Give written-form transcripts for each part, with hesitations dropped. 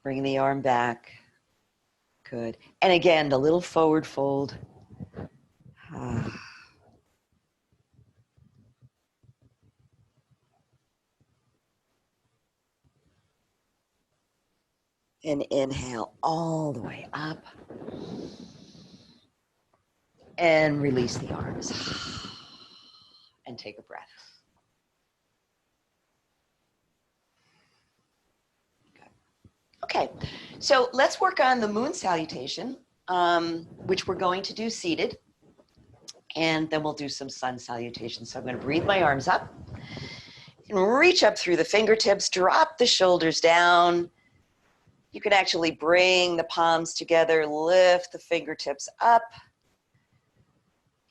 Bring the arm back. Good. And again, the little forward fold. And inhale all the way up. And release the arms. And take a breath. Good. Okay, so let's work on the moon salutation, which we're going to do seated. And then we'll do some sun salutations. So I'm going to breathe my arms up. And reach up through the fingertips, drop the shoulders down. You can actually bring the palms together, lift the fingertips up.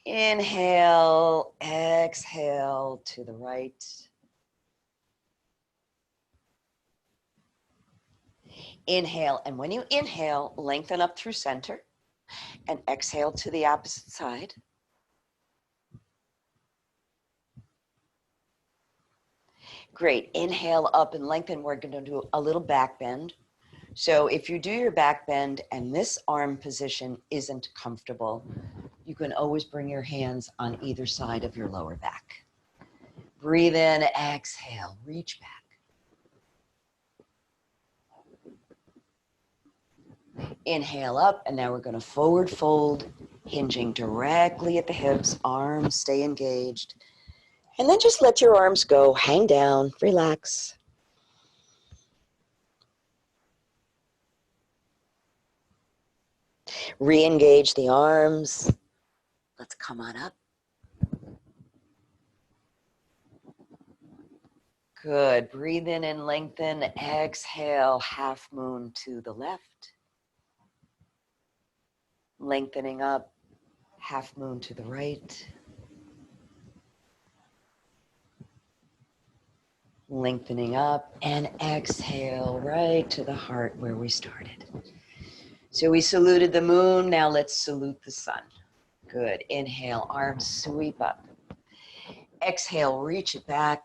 Inhale, exhale to the right. Inhale, and when you inhale, lengthen up through center. And exhale to the opposite side. Great, inhale up and lengthen. We're going to do a little back bend. So if you do your back bend and this arm position isn't comfortable, you can always bring your hands on either side of your lower back. Breathe in, exhale, reach back. Inhale up, and now we're going to forward fold, hinging directly at the hips, arms stay engaged. And then just let your arms go, hang down, relax. Re-engage the arms. Let's come on up. Good. Breathe in and lengthen. Exhale, half moon to the left. Lengthening up, half moon to the right. Lengthening up and exhale right to the heart where we started. So we saluted the moon. Now let's salute the sun. Good. Inhale, arms sweep up. Exhale, reach it back.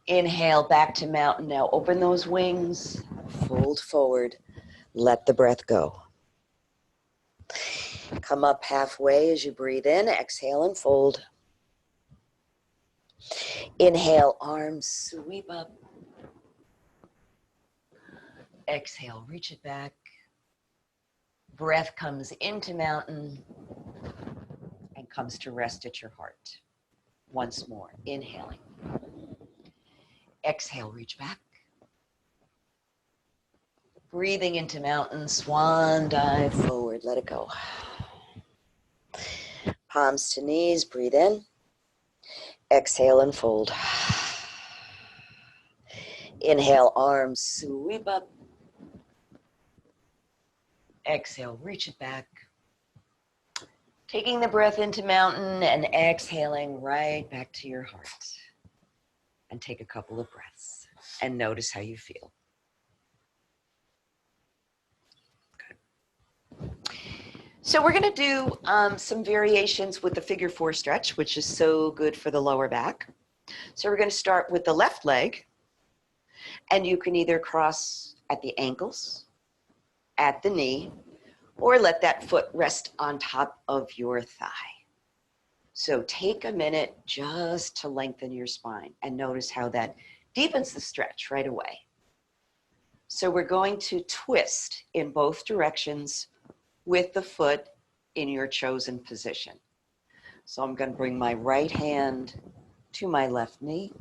Inhale, back to mountain. Now open those wings, fold forward, let the breath go. Come up halfway as you breathe in, exhale and fold. Inhale, arms sweep up. Exhale, reach it back. Breath comes into mountain and comes to rest at your heart. Once more, inhaling. Exhale, reach back. Breathing into mountain, swan dive forward, let it go. Palms to knees, breathe in. Exhale and fold. Inhale, arms sweep up. Exhale, reach it back. Taking the breath into mountain and exhaling right back to your heart. And take a couple of breaths and notice how you feel. Good. So we're going to do some variations with the figure 4 stretch, which is so good for the lower back. So we're going to start with the left leg, and you can either cross at the ankles, at the knee, or let that foot rest on top of your thigh. So take a minute just to lengthen your spine and notice how that deepens the stretch right away. So we're going to twist in both directions with the foot in your chosen position. So I'm going to bring my right hand to my left knee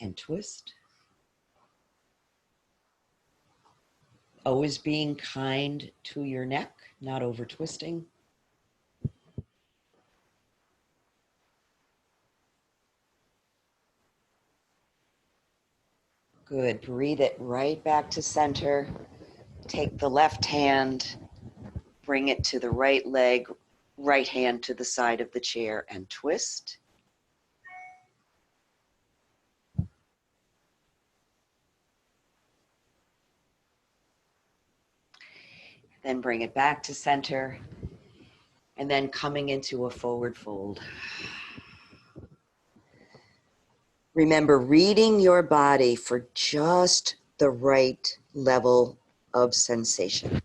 and twist. Always being kind to your neck, not over twisting. Good. Breathe it right back to center. Take the left hand, bring it to the right leg, right hand to the side of the chair and twist. Then bring it back to center and then coming into a forward fold. Remember, reading your body for just the right level of sensation.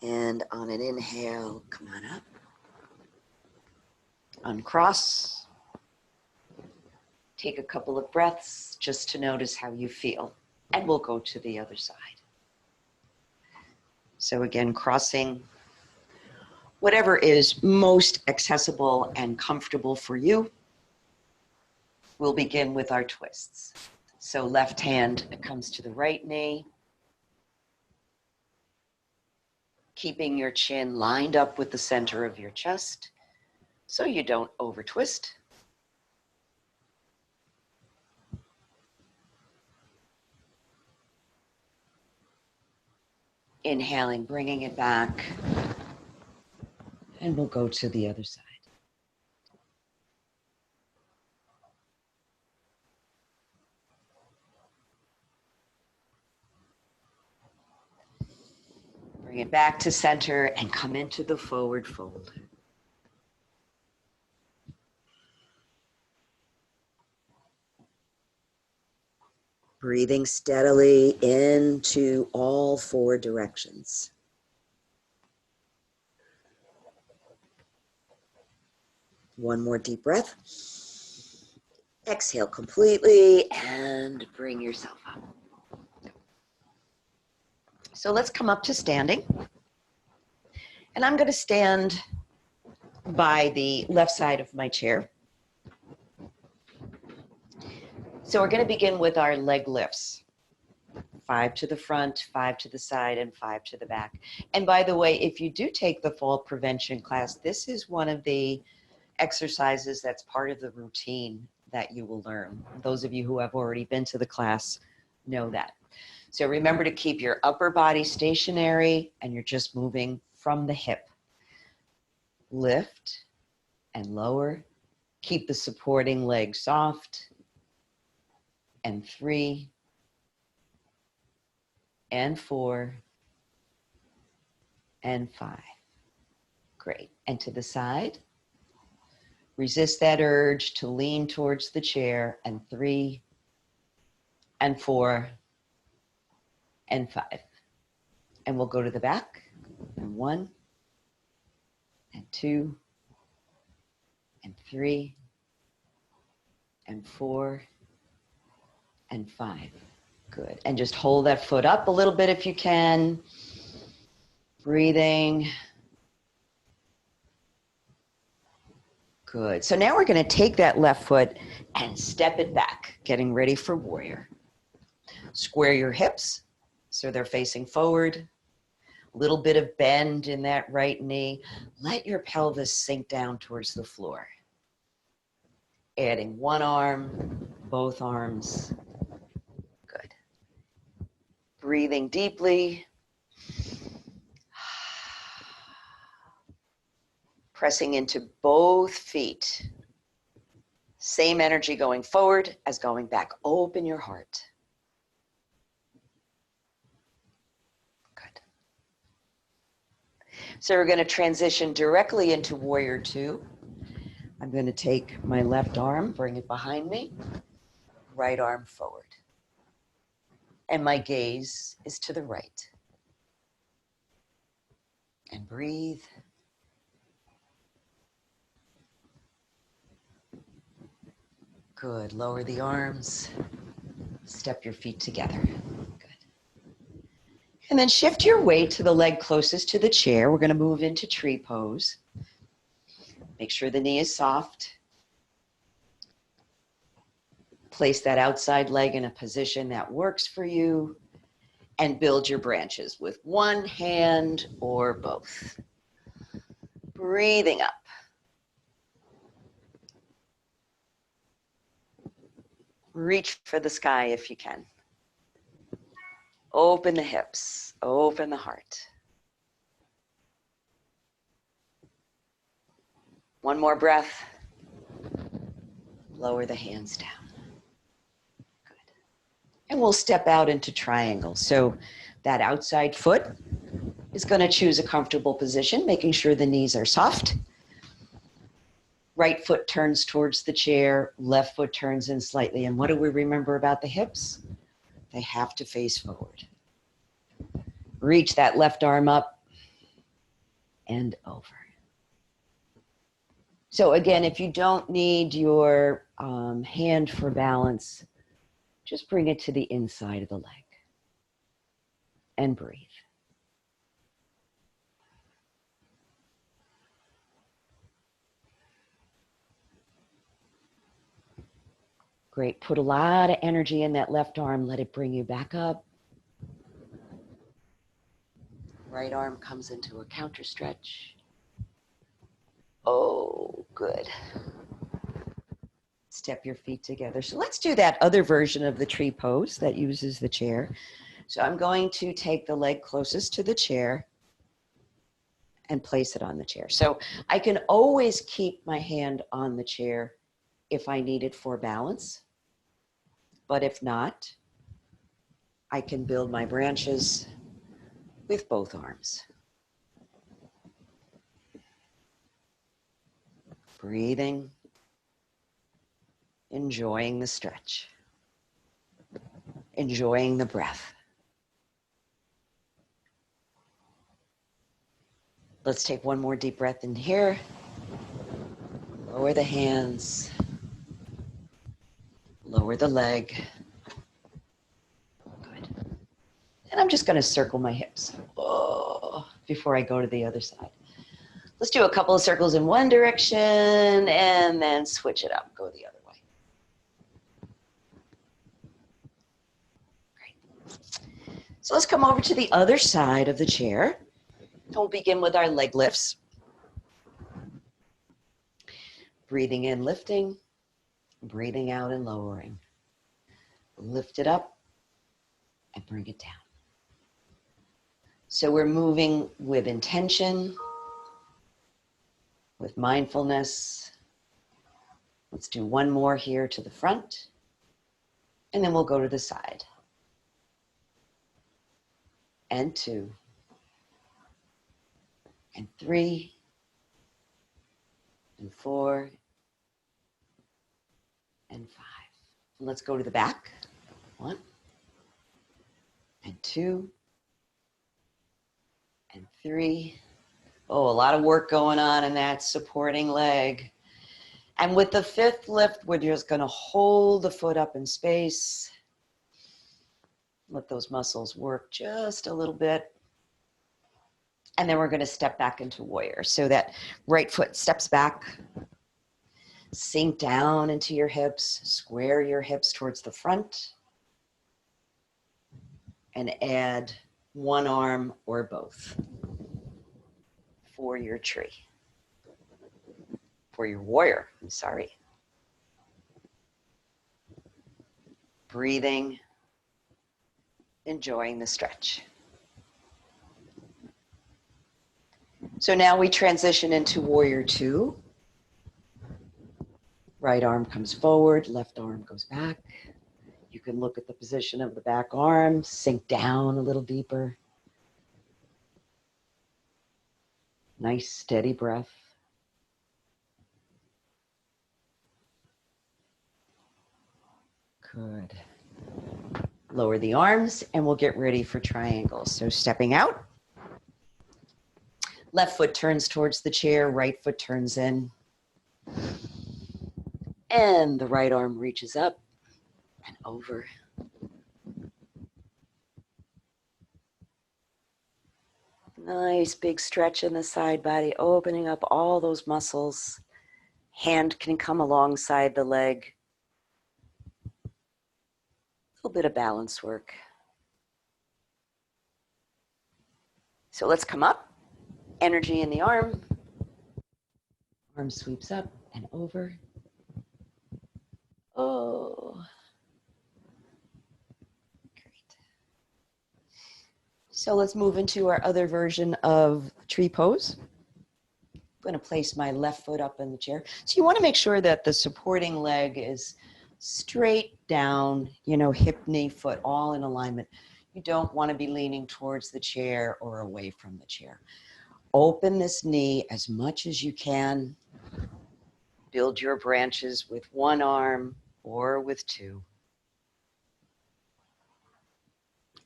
And on an inhale, come on up. Uncross. Take a couple of breaths just to notice how you feel. And we'll go to the other side. So again, crossing whatever is most accessible and comfortable for you. We'll begin with our twists. So left hand comes to the right knee. Keeping your chin lined up with the center of your chest so you don't over twist. Inhaling, bringing it back. And we'll go to the other side. Bring it back to center and come into the forward fold. Breathing steadily into all four directions. One more deep breath. Exhale completely and bring yourself up. So let's come up to standing. And I'm going to stand by the left side of my chair. So we're going to begin with our leg lifts. 5 to the front, 5 to the side, and 5 to the back. And by the way, if you do take the fall prevention class, this is one of the exercises that's part of the routine that you will learn. Those of you who have already been to the class know that. So remember to keep your upper body stationary and you're just moving from the hip. Lift and lower. Keep the supporting leg soft. And 3 and 4 and 5. Great. And to the side. Resist that urge to lean towards the chair. And 3 and 4 and 5. And we'll go to the back. And 1 and 2 and 3 and 4 and 5. Good. And just hold that foot up a little bit if you can. Breathing. Good. So now we're going to take that left foot and step it back, getting ready for warrior. Square your hips so they're facing forward. A little bit of bend in that right knee. Let your pelvis sink down towards the floor. Adding one arm, both arms. Good. Breathing deeply. Pressing into both feet. Same energy going forward as going back. Open your heart. Good. So we're going to transition directly into Warrior 2. I'm going to take my left arm, bring it behind me, right arm forward. And my gaze is to the right. And breathe. Good. Lower the arms. Step your feet together. Good. And then shift your weight to the leg closest to the chair. We're going to move into tree pose. Make sure the knee is soft. Place that outside leg in a position that works for you. And build your branches with one hand or both. Breathing up. Reach for the sky if you can. Open the hips, open the heart. One more breath. Lower the hands down. Good. And we'll step out into triangle. So That outside foot is going to choose a comfortable position, making sure the knees are soft. Right foot turns towards the chair, left foot turns in slightly. And what do we remember about the hips? They have to face forward. Reach that left arm up and over. So again, if you don't need your hand for balance, just bring it to the inside of the leg and breathe. Great. Put a lot of energy in that left arm. Let it bring you back up. Right arm comes into a counter stretch. Oh, good. Step your feet together. So let's do that other version of the tree pose that uses the chair. So I'm going to take the leg closest to the chair and place it on the chair. So I can always keep my hand on the chair if I need it for balance. But if not, I can build my branches with both arms. Breathing, enjoying the stretch, enjoying the breath. Let's take one more deep breath in here. Lower the hands. Lower the leg. Good. And I'm just going to circle my hips before I go to the other side. Let's do a couple of circles in one direction and then switch it up. Go the other way. Great. So let's come over to the other side of the chair. And we'll begin with our leg lifts. Breathing in, lifting. Breathing out and lowering. Lift it up and bring it down. So we're moving with intention, with mindfulness. Let's do one more here to the front, and then we'll go to the side. And 2. And 3. And 4. And 5. Let's go to the back. 1. And 2. And 3. Oh, a lot of work going on in that supporting leg. And with the 5th lift, we're just going to hold the foot up in space. Let those muscles work just a little bit. And then we're going to step back into warrior. So that right foot steps back. Sink down into your hips. Square your hips towards the front. And add one arm or both for your tree. For your warrior, I'm sorry. Breathing, enjoying the stretch. So now we transition into warrior 2. Right arm comes forward, left arm goes back. You can look at the position of the back arm, sink down a little deeper. Nice steady breath. Good. Lower the arms and we'll get ready for triangles. So stepping out. Left foot turns towards the chair, right foot turns in. And the right arm reaches up and over. Nice big stretch in the side body, opening up all those muscles. Hand can come alongside the leg. A little bit of balance work. So let's come up. Energy in the arm. Arm sweeps up and over. Oh. Great. So let's move into our other version of tree pose. I'm going to place my left foot up in the chair. So you want to make sure that the supporting leg is straight down, hip, knee, foot, all in alignment. You don't want to be leaning towards the chair or away from the chair. Open this knee as much as you can. Build your branches with one arm or with two.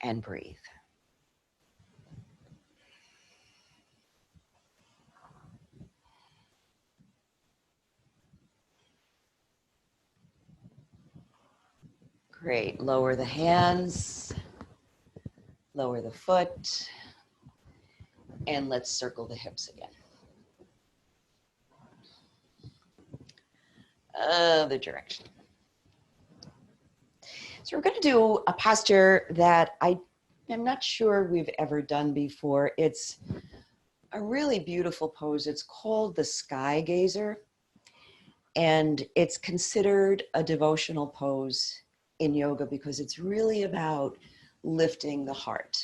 And breathe. Great. Lower the hands, lower the foot, and let's circle the hips again. Other direction. So we're going to do a posture that I'm not sure we've ever done before. It's a really beautiful pose. It's called the Sky Gazer, and it's considered a devotional pose in yoga because it's really about lifting the heart.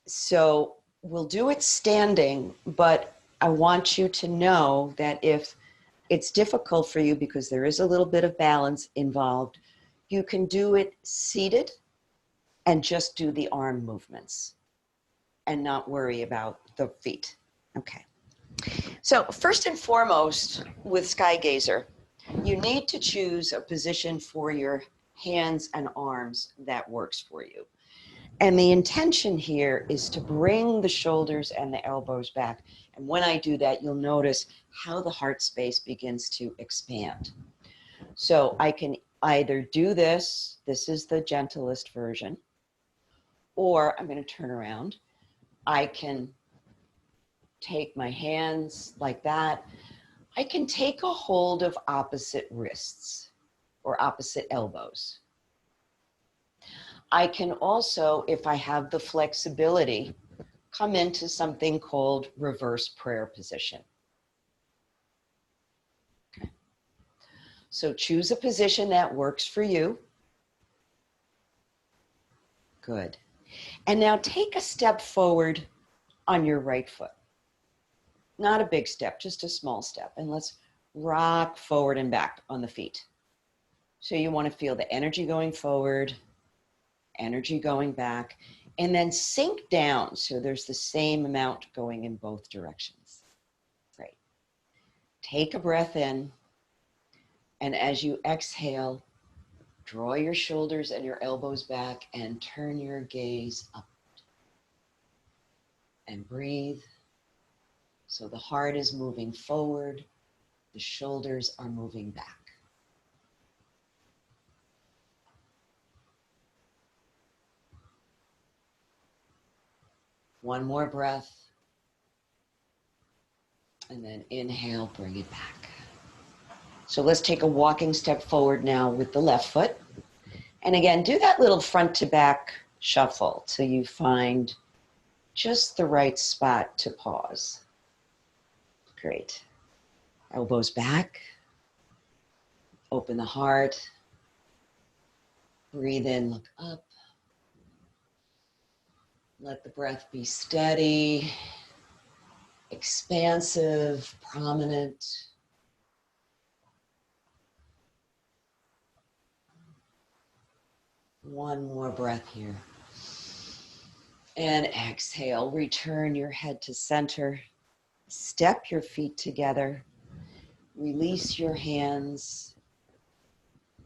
So we'll do it standing, but I want you to know that if it's difficult for you because there is a little bit of balance involved, you can do it seated and just do the arm movements and not worry about the feet. Okay. So first and foremost, with Sky Gazer, you need to choose a position for your hands and arms that works for you. And the intention here is to bring the shoulders and the elbows back. And when I do that, you'll notice how the heart space begins to expand. So I can either do this is the gentlest version, or I'm going to turn around. I can take my hands like that. I can take a hold of opposite wrists or opposite elbows. I can also, if I have the flexibility, come into something called reverse prayer position. Okay. So choose a position that works for you. Good. And now take a step forward on your right foot. Not a big step, just a small step. And let's rock forward and back on the feet. So you want to feel the energy going forward, energy going back, and then sink down so there's the same amount going in both directions. Great. Take a breath in, and as you exhale, draw your shoulders and your elbows back and turn your gaze up. And breathe. So the heart is moving forward, the shoulders are moving back. One more breath. And then inhale, bring it back. So let's take a walking step forward now with the left foot. And again, do that little front to back shuffle till you find just the right spot to pause. Great. Elbows back. Open the heart. Breathe in, look up. Let the breath be steady, expansive, prominent. One more breath here. And exhale, return your head to center. Step your feet together. Release your hands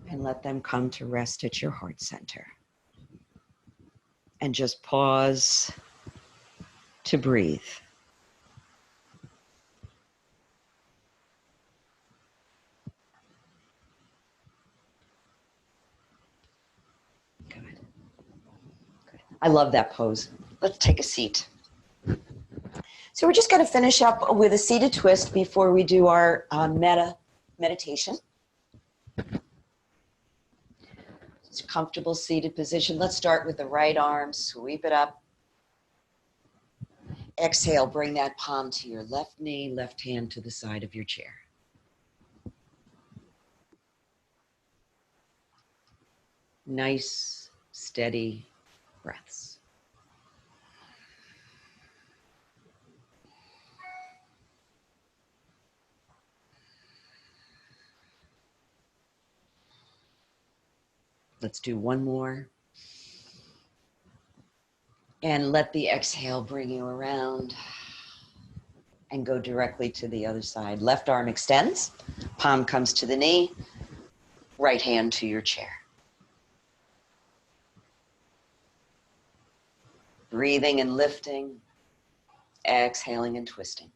and let them come to rest at your heart center. And just pause to breathe. Good. Good. I love that pose. Let's take a seat. So we're just going to finish up with a seated twist before we do our Metta meditation. It's a comfortable seated position. Let's start with the right arm. Sweep it up. Exhale, bring that palm to your left knee, left hand to the side of your chair. Nice, steady breaths. Let's do one more. And let the exhale bring you around and go directly to the other side. Left arm extends, palm comes to the knee, right hand to your chair. Breathing and lifting, exhaling and twisting.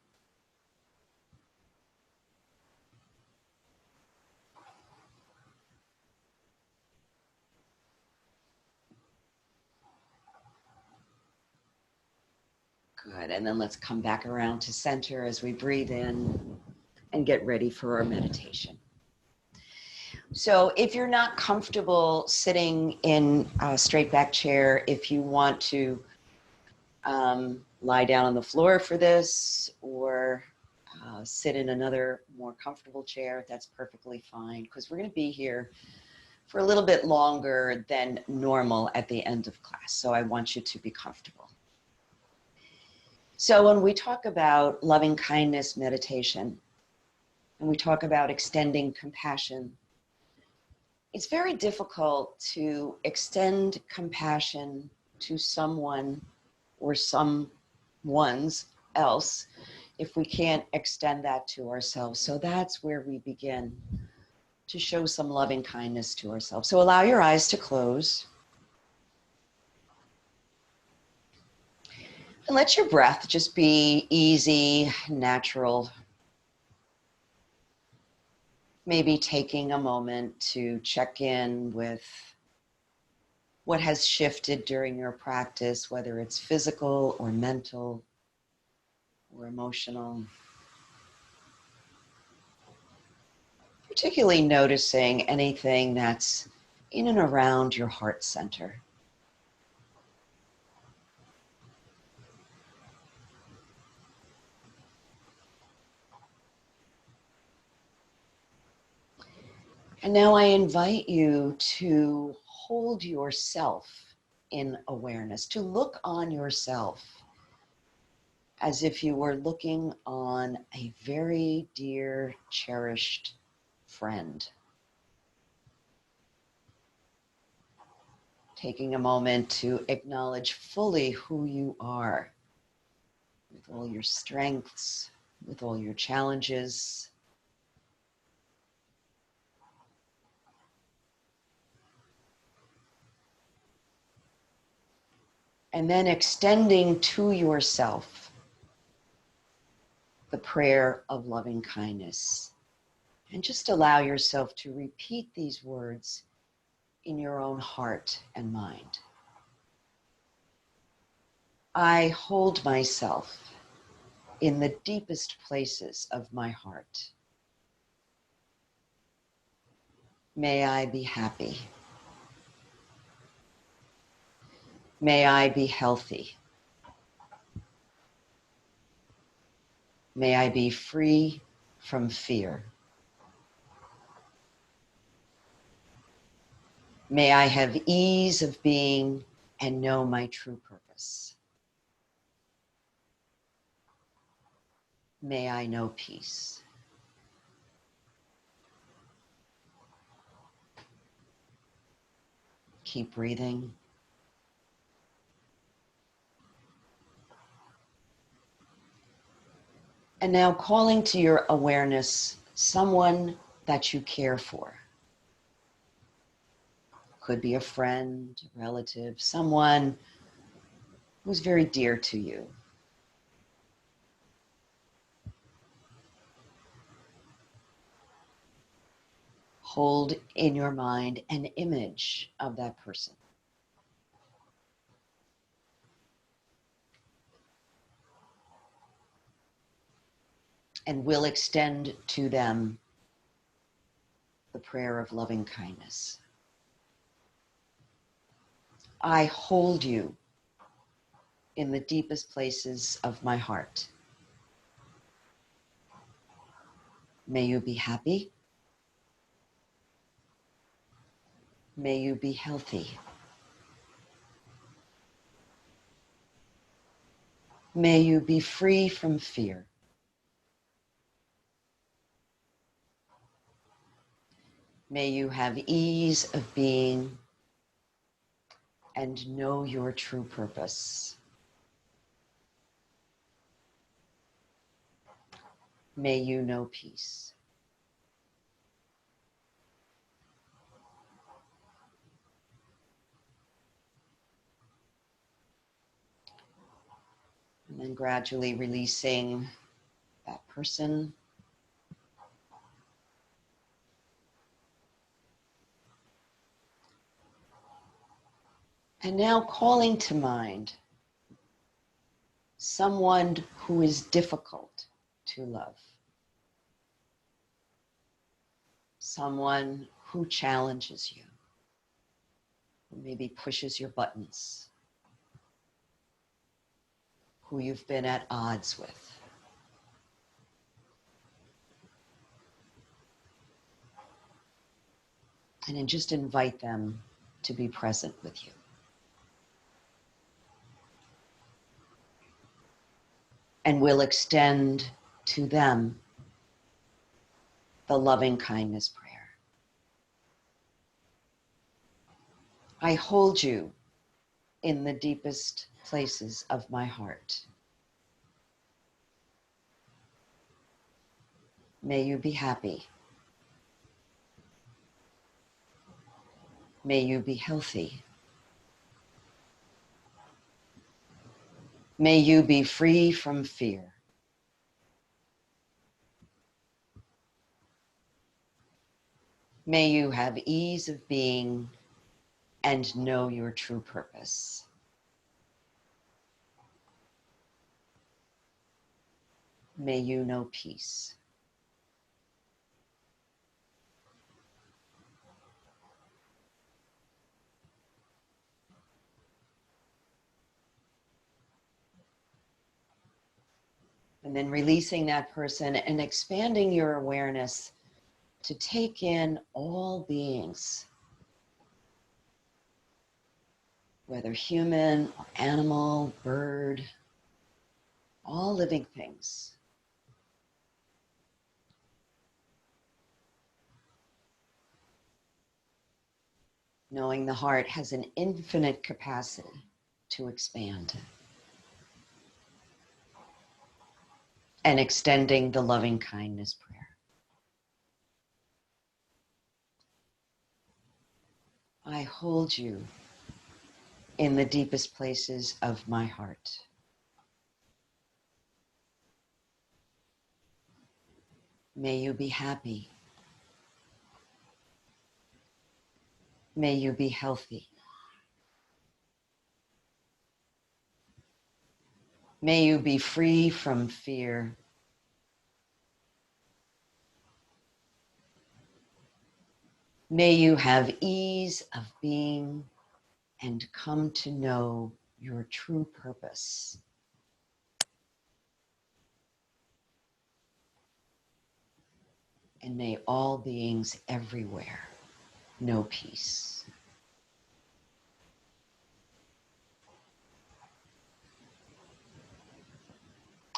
Good, and then let's come back around to center as we breathe in and get ready for our meditation. So if you're not comfortable sitting in a straight back chair, if you want to lie down on the floor for this or sit in another more comfortable chair, that's perfectly fine, because we're going to be here for a little bit longer than normal at the end of class. So I want you to be comfortable. So when we talk about loving kindness meditation, and we talk about extending compassion, it's very difficult to extend compassion to someone or someone's else if we can't extend that to ourselves. So that's where we begin to show some loving kindness to ourselves. So allow your eyes to close. And let your breath just be easy, natural. Maybe taking a moment to check in with what has shifted during your practice, whether it's physical or mental or emotional. Particularly noticing anything that's in and around your heart center. And now I invite you to hold yourself in awareness, to look on yourself as if you were looking on a very dear, cherished friend. Taking a moment to acknowledge fully who you are, with all your strengths, with all your challenges. And then extending to yourself the prayer of loving kindness. And just allow yourself to repeat these words in your own heart and mind. I hold myself in the deepest places of my heart. May I be happy. May I be healthy. May I be free from fear. May I have ease of being and know my true purpose. May I know peace. Keep breathing. And now calling to your awareness someone that you care for. Could be a friend, a relative, someone who's very dear to you. Hold in your mind an image of that person. And we'll extend to them the prayer of loving kindness. I hold you in the deepest places of my heart. May you be happy. May you be healthy. May you be free from fear. May you have ease of being and know your true purpose. May you know peace. And then gradually releasing that person. And now calling to mind someone who is difficult to love. Someone who challenges you, who maybe pushes your buttons, who you've been at odds with. And then just invite them to be present with you. And we'll extend to them the loving kindness prayer. I hold you in the deepest places of my heart. May you be happy. May you be healthy. May you be free from fear. May you have ease of being and know your true purpose. May you know peace. And then releasing that person and expanding your awareness to take in all beings, whether human, or animal, bird, all living things. Knowing the heart has an infinite capacity to expand. And extending the loving kindness prayer. I hold you in the deepest places of my heart. May you be happy. May you be healthy. May you be free from fear. May you have ease of being and come to know your true purpose. And may all beings everywhere know peace.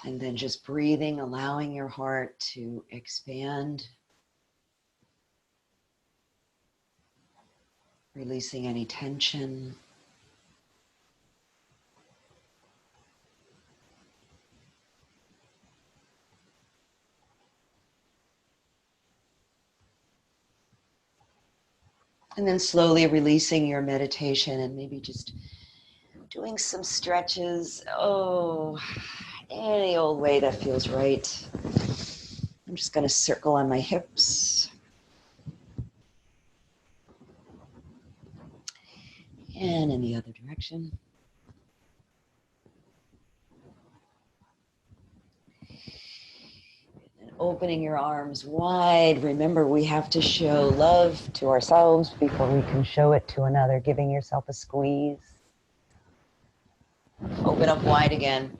And then just breathing, allowing your heart to expand. Releasing any tension. And then slowly releasing your meditation and maybe just doing some stretches. Oh, any old way that feels right. I'm just going to circle on my hips. And in the other direction. And opening your arms wide. Remember, we have to show love to ourselves before we can show it to another. Giving yourself a squeeze. Open up wide again.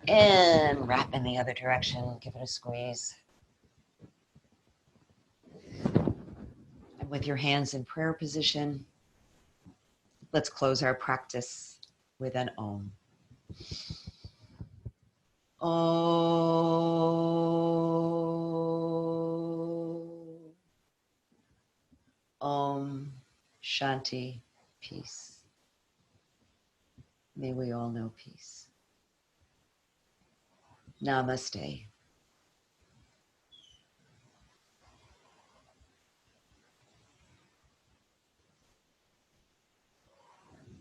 And wrap in the other direction. Give it a squeeze. And with your hands in prayer position, let's close our practice with an Om. Om. Om. Shanti. Peace. May we all know peace. Namaste.